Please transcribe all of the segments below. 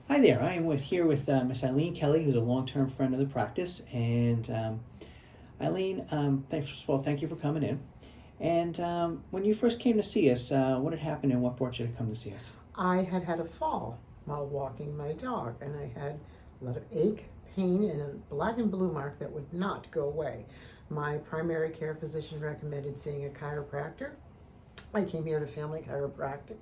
Hi there. I am here with Miss Eileen Kelly, who's a long-term friend of the practice. And Eileen, first of all, thank you for coming in. And when you first came to see us, what had happened and what brought you to come to see us? I had had a fall while walking my dog, and I had a lot of ache, pain, and a black and blue mark that would not go away. My primary care physician recommended seeing a chiropractor. I came here to Family Chiropractic.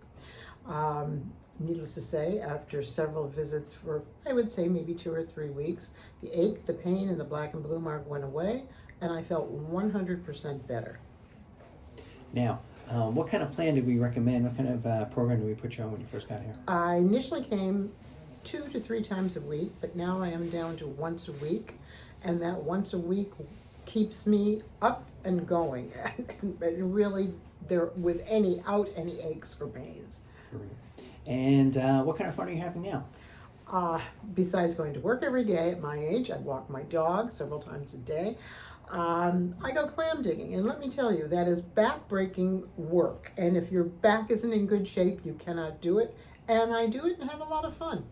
Needless to say, after several visits for, I would say, maybe 2 or 3 weeks, the ache, the pain, and the black and blue mark went away, and I felt 100% better. Now, what kind of plan did we recommend? What kind of program did we put you on when you first got here? I initially came 2 to 3 times a week, but now I am down to once a week, and that once a week keeps me up and going, and really without any aches or pains. Great. And what kind of fun are you having now? Besides going to work every day at my age, I walk my dog several times a day. I go clam digging, and let me tell you, that is back-breaking work. And if your back isn't in good shape, you cannot do it. And I do it and have a lot of fun.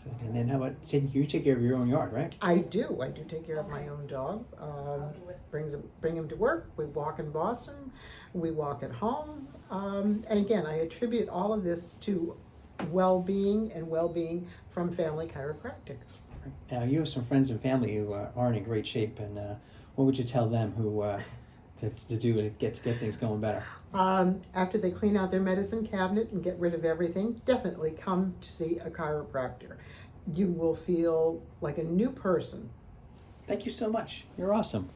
Good. And then how about you take care of your own yard, right? I do take care of my own dog. Bring him to work. We walk in Boston. We walk at home. And again, I attribute all of this to well-being from Family Chiropractic. Now, you have some friends and family who aren't in great shape, and what would you tell them to do to get things going better? After they clean out their medicine cabinet and get rid of everything, definitely come to see a chiropractor. You will feel like a new person. Thank you so much. You're awesome.